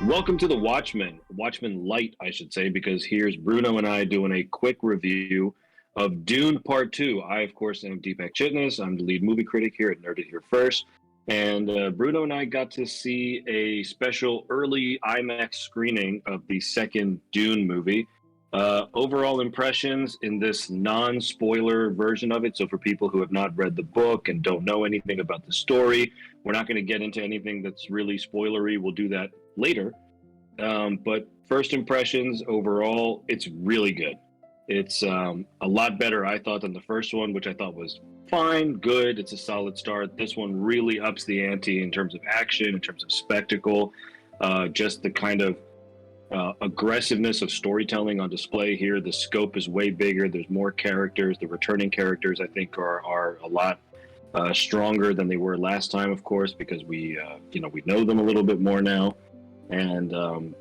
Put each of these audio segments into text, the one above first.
Welcome to the Watchmen Light, I should say, because here's Bruno and I doing a quick review of Dune Part 2. I, of course, am Deepak. I'm the lead movie critic here at Nerd It Here First. And Bruno and I got to see a special early IMAX screening of the second Dune movie. Overall impressions in this non-spoiler version of it. So for people who have not read the book and don't know anything about the story, we're not going to get into anything that's really spoilery. We'll do that later. But first impressions overall, it's really good. It's a lot better, I thought, than the first one, which I thought was fine, good. It's a solid start. This one really ups the ante in terms of action, in terms of spectacle, just the kind of aggressiveness of storytelling on display here. The scope is way bigger. There's more characters. The returning characters, I think, are a lot stronger than they were last time, of course, because we know them a little bit more now. And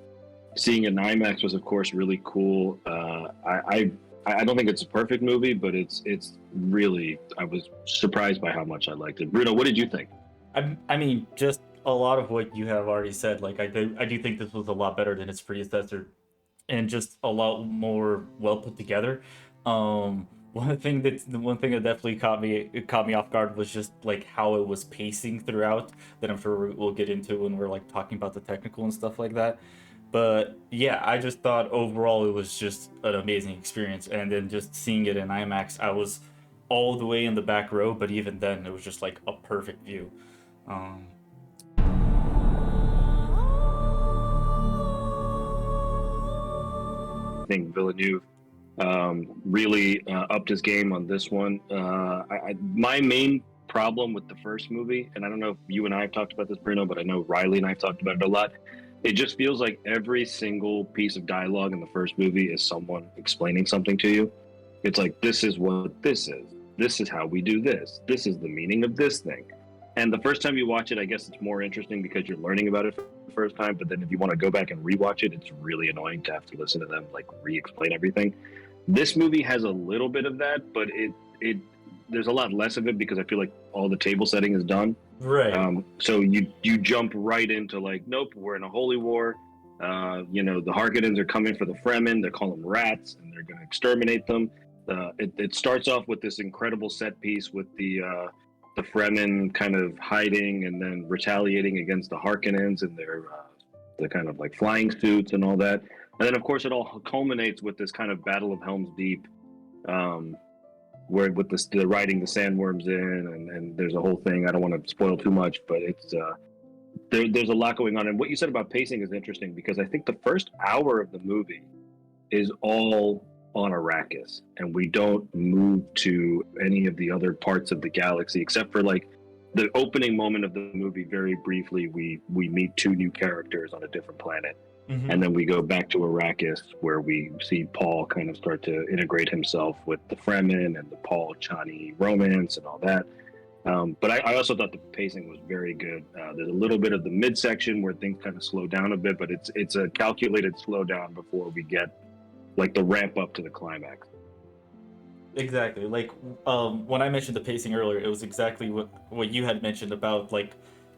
seeing it in IMAX was, of course, really cool. I don't think it's a perfect movie, but it's really, I was surprised by how much I liked it. Bruno, what did you think? I mean, just a lot of what you have already said. Like, I do think this was a lot better than its predecessor, and just a lot more well put together. The one thing that definitely caught me off guard was just like how it was pacing throughout. That I'm sure we'll get into when we're like talking about the technical and stuff like that. But yeah, I just thought overall it was just an amazing experience. And then just seeing it in IMAX, I was all the way in the back row, but even then, it was just like a perfect view. Um, I think Villeneuve really upped his game on this one. My main problem with the first movie, and I don't know if you and I have talked about this, Bruno, but I know Riley and I have talked about it a lot. It just feels like every single piece of dialogue in the first movie is someone explaining something to you. It's like, this is what this is. This is how we do this. This is the meaning of this thing. And the first time you watch it, I guess it's more interesting because you're learning about it for the first time. But then if you want to go back and rewatch it, it's really annoying to have to listen to them like re-explain everything. This movie has a little bit of that, but it there's a lot less of it because I feel like all the table setting is done. right. So you jump right into like, nope, we're in a holy war. The Harkonnens are coming for the Fremen. They call them rats, and they're going to exterminate them. It starts off with this incredible set piece with the Fremen kind of hiding and then retaliating against the Harkonnens and their the kind of like flying suits and all that. And then, of course, it all culminates with this kind of Battle of Helm's Deep, where with the riding the sandworms in, and there's a whole thing. I don't want to spoil too much, but it's there's a lot going on. And what you said about pacing is interesting because I think the first hour of the movie is all on Arrakis, and we don't move to any of the other parts of the galaxy except for like the opening moment of the movie. Very briefly, we meet two new characters on a different planet. And then we go back to Arrakis, where we see Paul kind of start to integrate himself with the Fremen and the Paul Chani romance and all that. But I also thought the pacing was very good. There's a little bit of the midsection where things kind of slow down a bit, but it's a calculated slowdown before we get like the ramp up to the climax. Exactly. Like, when I mentioned the pacing earlier, it was exactly what you had mentioned about like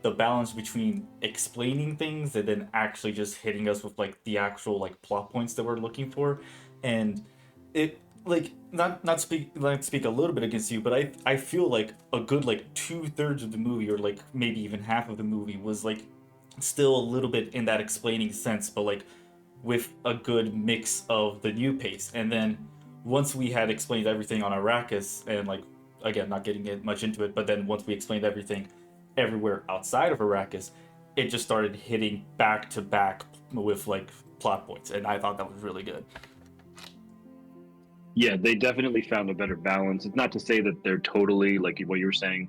the balance between explaining things and then actually just hitting us with like the actual like plot points that we're looking for. And it like not speak a little bit against you, but I feel like a good like 2/3 of the movie, or like maybe even half of the movie, was like still a little bit in that explaining sense, but like with a good mix of the new pace. And then once we had explained everything on Arrakis, and like again, not getting it much into it, but then once we explained everything everywhere outside of Arrakis, it just started hitting back to back with like plot points, and I thought that was really good. Yeah, they definitely found a better balance. It's not to say that they're totally like what you were saying.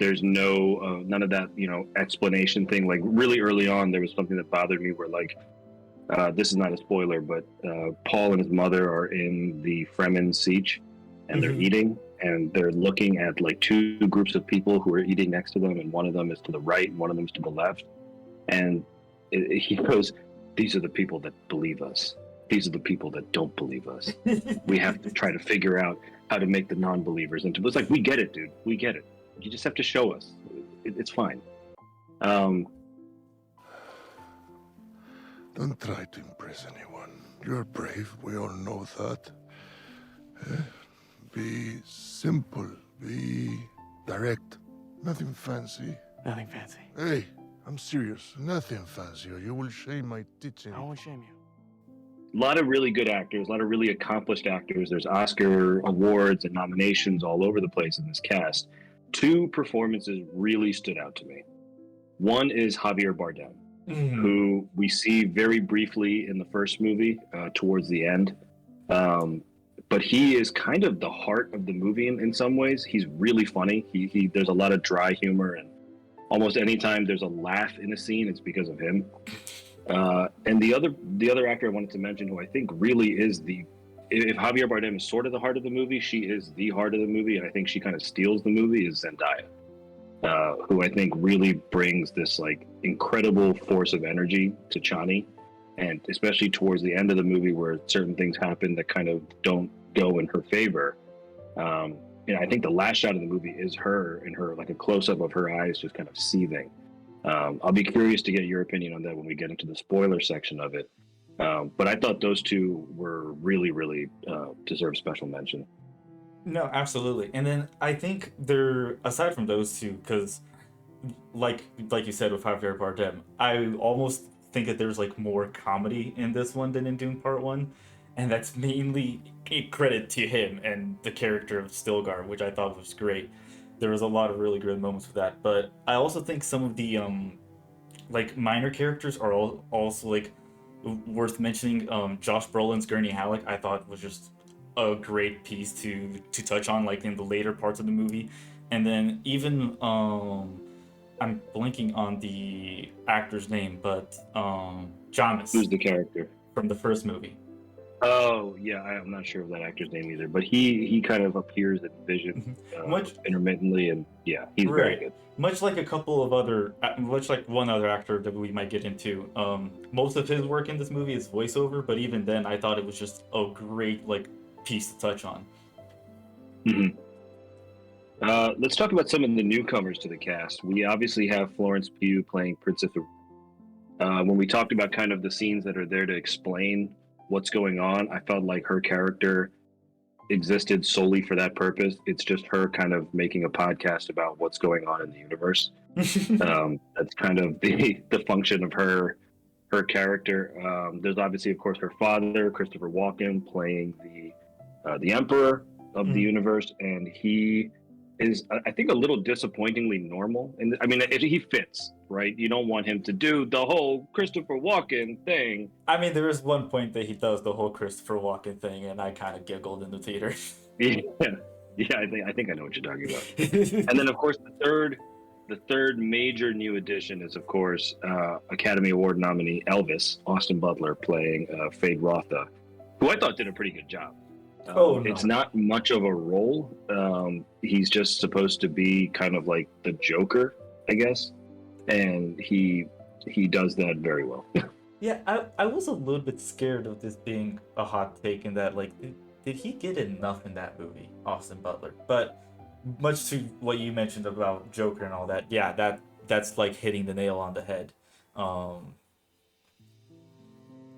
There's no none of that explanation thing. Like really early on, there was something that bothered me where like this is not a spoiler, but Paul and his mother are in the Fremen siege, and they're Hmm. eating, and they're looking at like two groups of people who are eating next to them, and one of them is to the right, and one of them is to the left, and he goes, "These are the people that believe us. These are the people that don't believe us. We have to try to figure out how to make the non-believers into." It's like, we get it, dude. We get it. You just have to show us. It's fine. Um, Don't try to impress anyone. You're brave, we all know that. Be simple, be direct. Nothing fancy. Nothing fancy. Hey, I'm serious. Nothing fancy, or you will shame my teaching. I won't shame you. A lot of really good actors, a lot of really accomplished actors. There's Oscar awards and nominations all over the place in this cast. Two performances really stood out to me. One is Javier Bardem, who we see very briefly in the first movie towards the end. But he is kind of the heart of the movie in some ways. He's really funny. He there's a lot of dry humor, and almost anytime there's a laugh in a scene, it's because of him. And the other actor I wanted to mention, who I think really is if Javier Bardem is sort of the heart of the movie, she is the heart of the movie, and I think she kind of steals the movie, is Zendaya, who I think really brings this like incredible force of energy to Chani, and especially towards the end of the movie where certain things happen that kind of don't go in her favor. I think the last shot of the movie is her and her, like a close-up of her eyes just kind of seething. I'll be curious to get your opinion on that when we get into the spoiler section of it. But I thought those two were really, really deserve special mention. No, absolutely. And then I think aside from those two, because like you said with Javier Bardem, I almost think that there's like more comedy in this one than in Dune Part 1. And that's mainly a credit to him and the character of Stilgar, which I thought was great. There was a lot of really good moments with that. But I also think some of the like minor characters are also like worth mentioning. Josh Brolin's Gurney Halleck, I thought was just a great piece to touch on, like in the later parts of the movie. And then even I'm blanking on the actor's name, but Jamis. Who's the character from the first movie? Oh yeah, I'm not sure of that actor's name either, but he kind of appears in Vision intermittently, and yeah, he's very good. Much like one other actor that we might get into. Most of his work in this movie is voiceover, but even then, I thought it was just a great like piece to touch on. Mm-hmm. Let's talk about some of the newcomers to the cast. We obviously have Florence Pugh playing Princess. When we talked about kind of the scenes that are there to explain what's going on, I felt like her character existed solely for that purpose. It's just her kind of making a podcast about what's going on in the universe. That's kind of the function of her character. There's obviously, of course, her father, Christopher Walken, playing the Emperor of the universe, and he is, I think, a little disappointingly normal. And I mean, he fits, right? You don't want him to do the whole Christopher Walken thing. I mean, there is one point that he does the whole Christopher Walken thing, and I kind of giggled in the theater. Yeah, I think I know what you're talking about. And then, of course, the third major new addition is, of course, Academy Award nominee Elvis, Austin Butler, playing Fade Rotha, who I thought did a pretty good job. It's not much of a role. He's just supposed to be kind of like the Joker, I guess, and he does that very well. Yeah, I was a little bit scared of this being a hot take in that, like, did he get enough in that movie, Austin Butler? But much to what you mentioned about Joker and all that, yeah, that's like hitting the nail on the head.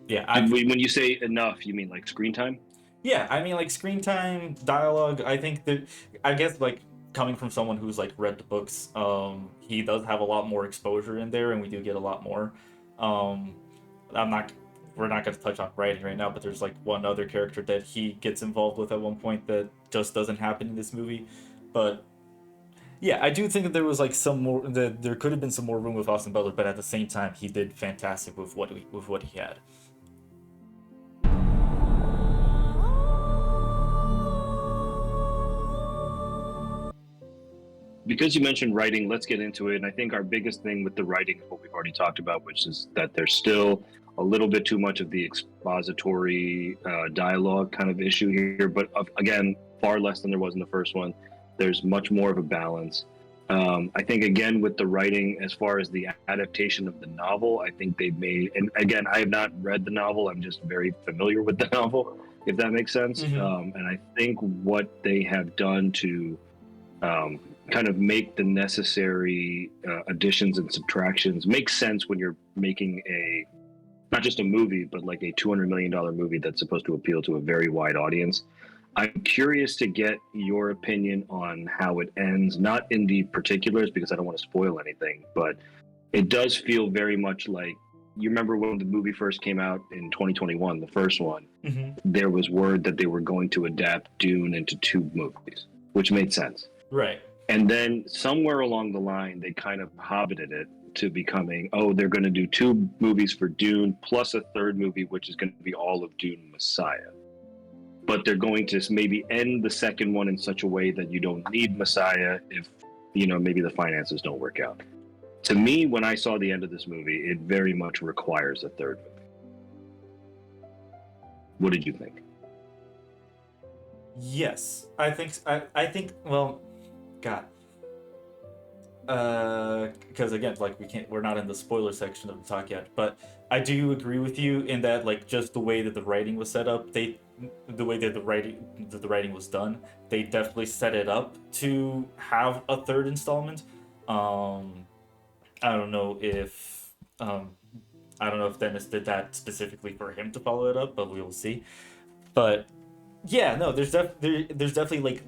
When you say enough, you mean like screen time? Yeah, I mean, like, screen time, dialogue. I think that, I guess, like, coming from someone who's like read the books, he does have a lot more exposure in there, and we do get a lot more. We're not going to touch on writing right now, but there's like one other character that he gets involved with at one point that just doesn't happen in this movie. But yeah, I do think that there was like there could have been some more room with Austin Butler, but at the same time, he did fantastic with what he had. Because you mentioned writing, let's get into it. And I think our biggest thing with the writing is what we've already talked about, which is that there's still a little bit too much of the expository dialogue kind of issue here. But again, far less than there was in the first one. There's much more of a balance. I think, again, with the writing, as far as the adaptation of the novel, I think they've made, and again, I have not read the novel. I'm just very familiar with the novel, if that makes sense. Mm-hmm. And I think what they have done to kind of make the necessary additions and subtractions make sense when you're making not just a movie, but like a $200 million movie that's supposed to appeal to a very wide audience. I'm curious to get your opinion on how it ends, not in the particulars because I don't want to spoil anything, but it does feel very much like, you remember when the movie first came out in 2021, the first one, there was word that they were going to adapt Dune into 2 movies, which made sense. Right. And then somewhere along the line, they kind of hobbited it to becoming, oh, they're going to do 2 movies for Dune plus a 3rd movie, which is going to be all of Dune Messiah. But they're going to maybe end the 2nd one in such a way that you don't need Messiah if, maybe the finances don't work out. To me, when I saw the end of this movie, it very much requires a 3rd movie. What did you think? Yes, I think. Well, God. Because again, like we're not in the spoiler section of the talk yet, but I do agree with you in that, like, just the way that the writing was set up, the way that the writing was done, they definitely set it up to have a 3rd installment. I don't know if Dennis did that specifically for him to follow it up, but we will see. But yeah, no, there's definitely like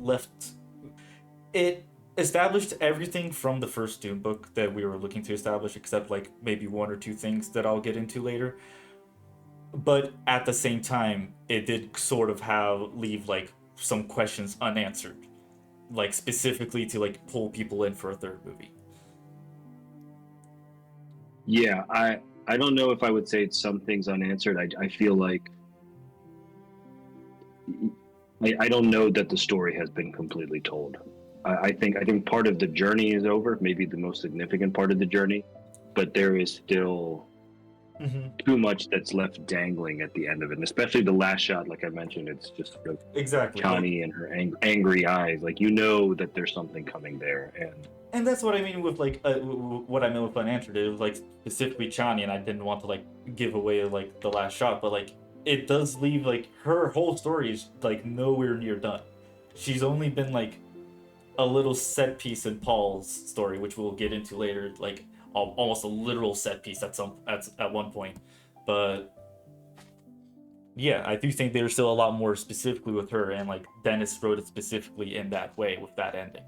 it established everything from the first Dune book that we were looking to establish, except like maybe 1 or 2 things that I'll get into later. But at the same time, it did sort of leave like some questions unanswered, like specifically to like pull people in for a 3rd movie. Yeah, I don't know if I would say it's some things unanswered. I feel like I don't know that the story has been completely told. I think part of the journey is over, maybe the most significant part of the journey, but there is still too much that's left dangling at the end of it, and especially the last shot. Like I mentioned, it's just sort of exactly Chani and her angry eyes. Like, that there's something coming there, and that's what I mean with like what I meant with unanswered. It was like specifically Chani, and I didn't want to like give away like the last shot, but like it does leave like her whole story is like nowhere near done. She's only been like a little set piece in Paul's story, which we'll get into later, like almost a literal set piece at one point. But yeah, I do think there's still a lot more specifically with her, and like Dennis wrote it specifically in that way with that ending.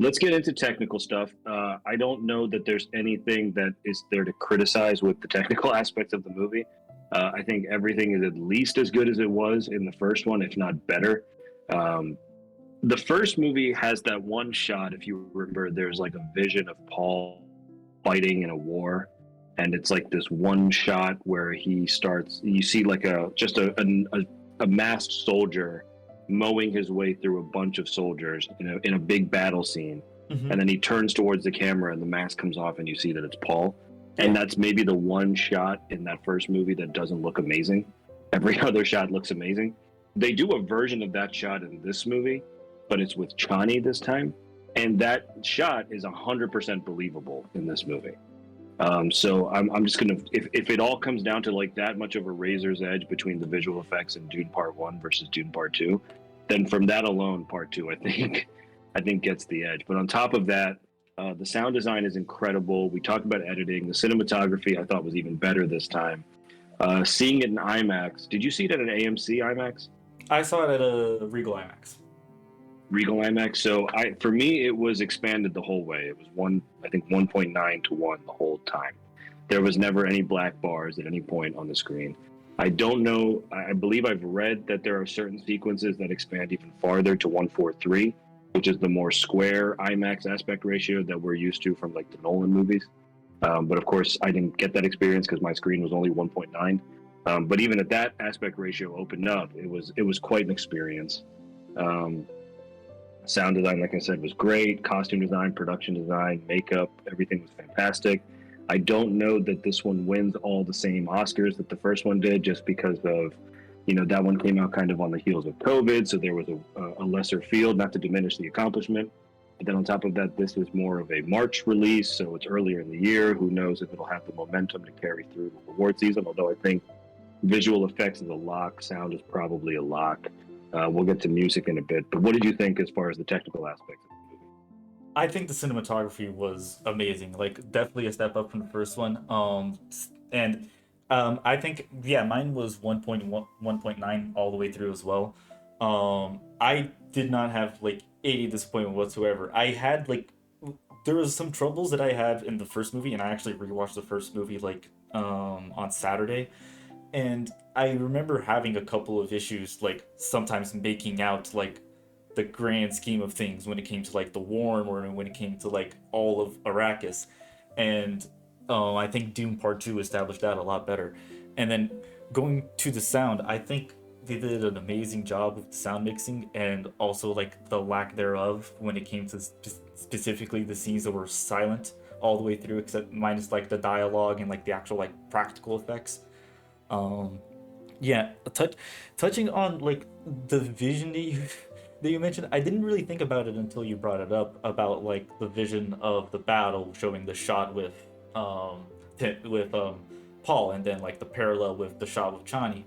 Let's get into technical stuff. I don't know that there's anything that is there to criticize with the technical aspects of the movie. I think everything is at least as good as it was in the first one, if not better. The first movie has that one shot, if you remember, there's like a vision of Paul fighting in a war. And it's like this one shot where you see like a masked soldier mowing his way through a bunch of soldiers in a big battle scene. And then he turns towards the camera and the mask comes off and you see that it's Paul. And that's maybe the one shot in that first movie that doesn't look amazing. Every other shot looks amazing. They do a version of that shot in this movie, but it's with Chani this time. And that shot is 100% believable in this movie. So I'm just going to, if it all comes down to like that much of a razor's edge between the visual effects in Dune Part 1 versus Dune Part 2, then from that alone, Part 2, I think gets the edge. But on top of that, the sound design is incredible. We talked about editing. The cinematography I thought was even better this time. Seeing it in IMAX, did you see it at an AMC IMAX? I saw it at a Regal IMAX. Regal IMAX. So for me, it was expanded the whole way. It was 1.9 to 1 the whole time. There was never any black bars at any point on the screen. I don't know. I believe I've read that there are certain sequences that expand even farther to 1:4:3, which is the more square IMAX aspect ratio that we're used to from like the Nolan movies. But of course, I didn't get that experience because my screen was only 1.9. But even at that aspect ratio opened up, it was quite an experience. Sound design, like I said, was great. Costume design, production design, makeup, everything was fantastic. I don't know that this one wins all the same Oscars that the first one did, just because of, that one came out kind of on the heels of COVID, so there was a lesser field, not to diminish the accomplishment. But then on top of that, this is more of a March release, so it's earlier in the year. Who knows if it'll have the momentum to carry through the award season, although I think visual effects is a lock, sound is probably a lock. We'll get to music in a bit, but what did you think as far as the technical aspects? I think the cinematography was amazing. Like definitely a step up from the first one. And I think yeah, mine was 1.1, 1.9 all the way through as well. I did not have like any disappointment whatsoever. I had like there was some troubles that I had in the first movie, and I actually rewatched the first movie like on Saturday, and I remember having a couple of issues like sometimes making out like the grand scheme of things when it came to like the Worm or when it came to like all of Arrakis, and I think Doom Part Two established that a lot better. And then going to the sound, I think they did an amazing job with sound mixing and also like the lack thereof when it came to specifically the scenes that were silent all the way through, except minus like the dialogue and like the actual like practical effects. Um, yeah, touching on like the vision that you that you mentioned, I didn't really think about it until you brought it up about like the vision of the battle showing the shot um with Paul, and then like the parallel with the shot with Chani,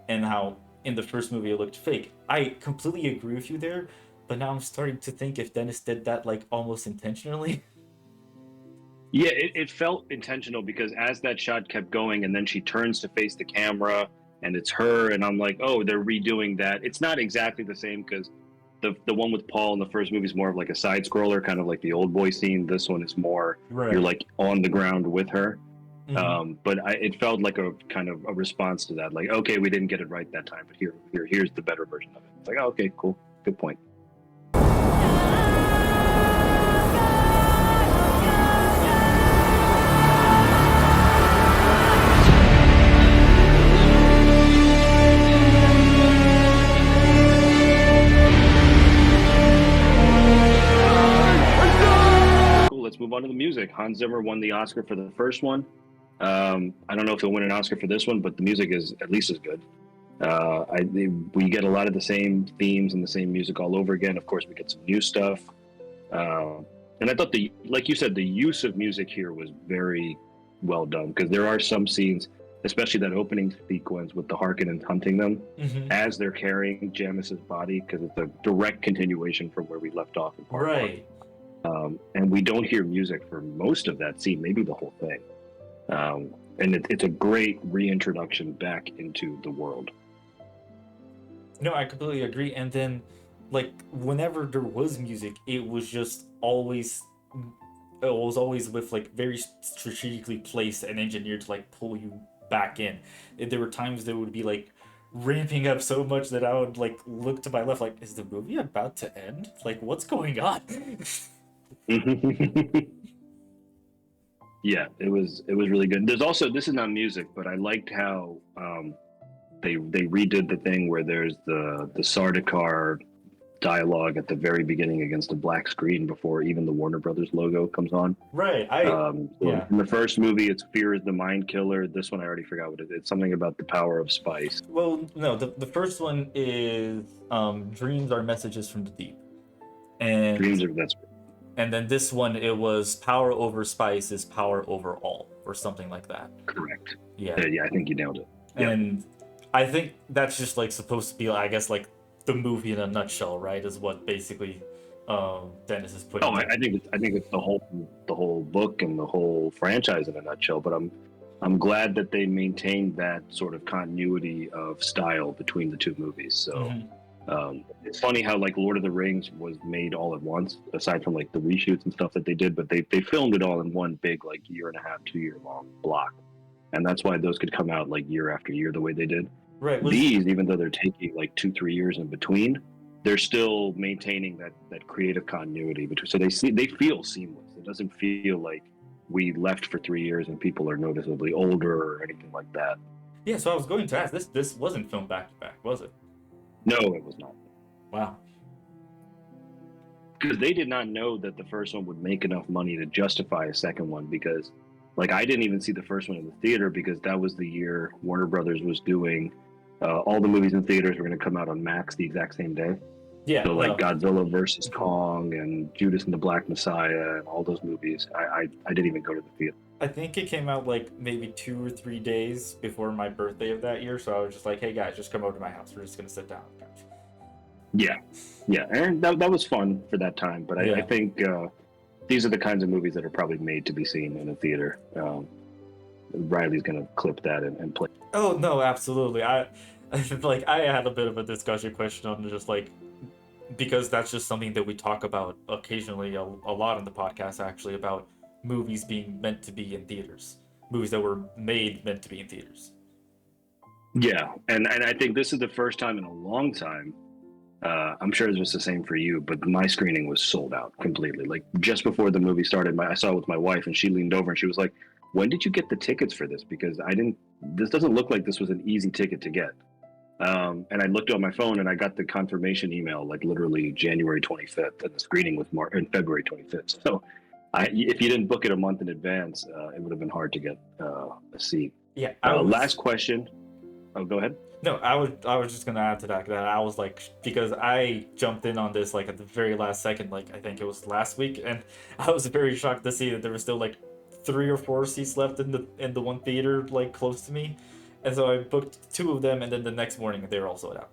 and how in the first movie it looked fake. I completely agree with you there, but now I'm starting to think if Dennis did that like almost intentionally. Yeah, it felt intentional because as that shot kept going and then she turns to face the camera and it's her, and I'm like, oh, they're redoing that. It's not exactly the same because the one with Paul in the first movie is more of like a side scroller, kind of like the old boy scene. This one is more you're Right. like on the ground with her. Hmm. It felt like a kind of a response to that. Like, okay, we didn't get it right that time, but here's the better version of it. It's like, oh, okay, cool, good point. Cool. Let's move on to the music. Hans Zimmer won the Oscar for the first one. I don't know if he'll win an Oscar for this one, but the music is at least as good. We get a lot of the same themes and the same music all over again. Of course, we get some new stuff. And I thought like you said, the use of music here was very well done because there are some scenes, especially that opening sequence with the Harkonnens hunting them Hmm. as they're carrying Jamis's body, because it's a direct continuation from where we left off in part one. Right. And we don't hear music for most of that scene, maybe the whole thing. And it's a great reintroduction back into the world. No, I completely agree. And then, like, whenever there was music, it was always with like very strategically placed and engineered to like pull you back in. There were times that would be like ramping up so much that I would like look to my left, like, is the movie about to end? Like, what's going on? Yeah, it was really good. There's also, this is not music, but I liked how they redid the thing where there's the Sardaukar dialogue at the very beginning against a black screen before even the Warner Brothers logo comes on. Right. So Yeah. in the first movie, it's fear is the mind killer. This one, I already forgot what it is. It's something about the power of spice. Well, no, the first one is dreams are messages from the deep. And Dreams are that's and then this one it was power over spice is power over all or something like that. correct. Yeah. Yeah, I think you nailed it. Yep. And I think that's just like supposed to be, I guess, like the movie in a nutshell, right? Is what basically Dennis is putting Oh, there. I think it's the whole book and the whole franchise in a nutshell. But I'm glad that they maintained that sort of continuity of style between the two movies. So Hmm. it's funny how like Lord of the Rings was made all at once, aside from like the reshoots and stuff that they did. But they filmed it all in one big like year and a half, 2 year long block, and that's why those could come out like year after year the way they did. Right. These, even though they're taking like 2-3 years in between, they're still maintaining that creative continuity between. So they feel seamless. It doesn't feel like we left for 3 years and people are noticeably older or anything like that. Yeah. So I was going to ask this wasn't filmed back to back, was it? No, it was not, Wow. because they did not know that the first one would make enough money to justify a second one. Because, like, I didn't even see the first one in the theater because that was the year Warner Brothers was doing all the movies in theaters were going to come out on Max the exact same day. Yeah. So like No. Godzilla versus Kong and Judas and the Black Messiah and all those movies, I didn't even go to the theater. I think it came out like maybe 2 or 3 days before my birthday of that year. So I was just like, hey guys, just come over to my house. We're just gonna sit down on the couch. Yeah, and that was fun for that time. But I Yeah. think these are the kinds of movies that are probably made to be seen in a theater. Riley's gonna clip that and play. Oh no, absolutely. I like I had a bit of a discussion question on just like because that's just something that we talk about occasionally a lot on the podcast actually about movies being meant to be in theaters, movies that were made meant to be in theaters. Yeah, and I think this is the first time in a long time. I'm sure it was the same for you, but my screening was sold out completely. Like just before the movie started, I saw it with my wife, and she leaned over and she was like, "When did you get the tickets for this? Because I didn't. This doesn't look like this was an easy ticket to get." And I looked on my phone, and I got the confirmation email like literally January 25th, and the screening was in February 25th. So, if you didn't book it a month in advance, it would have been hard to get a seat. Yeah. Last question. Oh, go ahead. No, I was just gonna add to that I was like because I jumped in on this like at the very last second, like I think it was last week, and I was very shocked to see that there were still like 3 or 4 seats left in the one theater like close to me, and so I booked 2 of them, and then the next morning they were all sold out.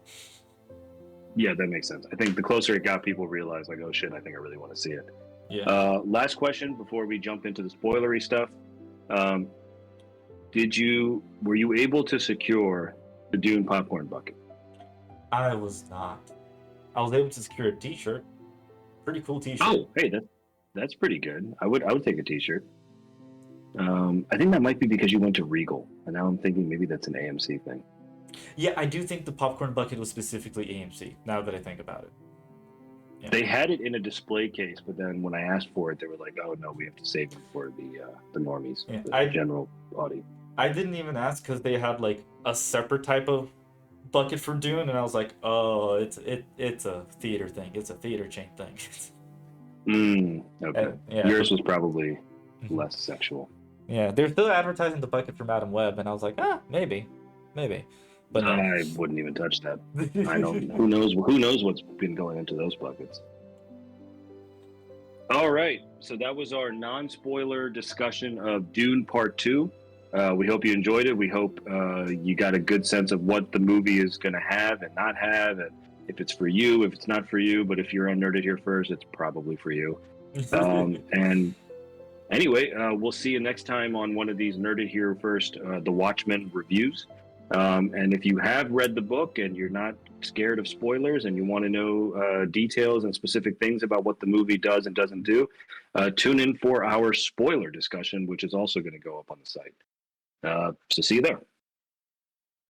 Yeah, that makes sense. I think the closer it got, people realized like, oh shit, I think I really want to see it. Yeah. Last question before we jump into the spoilery stuff. Were you able to secure the Dune popcorn bucket? I was not. I was able to secure a T-shirt. Pretty cool T-shirt. Oh, hey, that's pretty good. I would take a T-shirt. I think that might be because you went to Regal, and now I'm thinking maybe that's an AMC thing. Yeah, I do think the popcorn bucket was specifically AMC. Now that I think about it. Yeah. They had it in a display case, but then when I asked for it, they were like, "Oh no, we have to save it for the normies, the general audience." I didn't even ask because they had like a separate type of bucket for Dune, and I was like, "Oh, it's a theater thing. It's a theater chain thing." Okay. Yeah, Yours was probably less sexual. Yeah, they're still advertising the bucket from Adam Webb, and I was like, maybe, but no. I wouldn't even touch that. I know who knows what's been going into those buckets. All right, so that was our non-spoiler discussion of Dune Part 2. We hope you enjoyed it. We hope you got a good sense of what the movie is going to have and not have, and if it's for you, if it's not for you. But if you're on Nerded Here First, it's probably for you. And anyway, we'll see you next time on one of these Nerded Here First, the Watchmen reviews. And if you have read the book and you're not scared of spoilers and you want to know details and specific things about what the movie does and doesn't do, tune in for our spoiler discussion, which is also going to go up on the site. So see you there.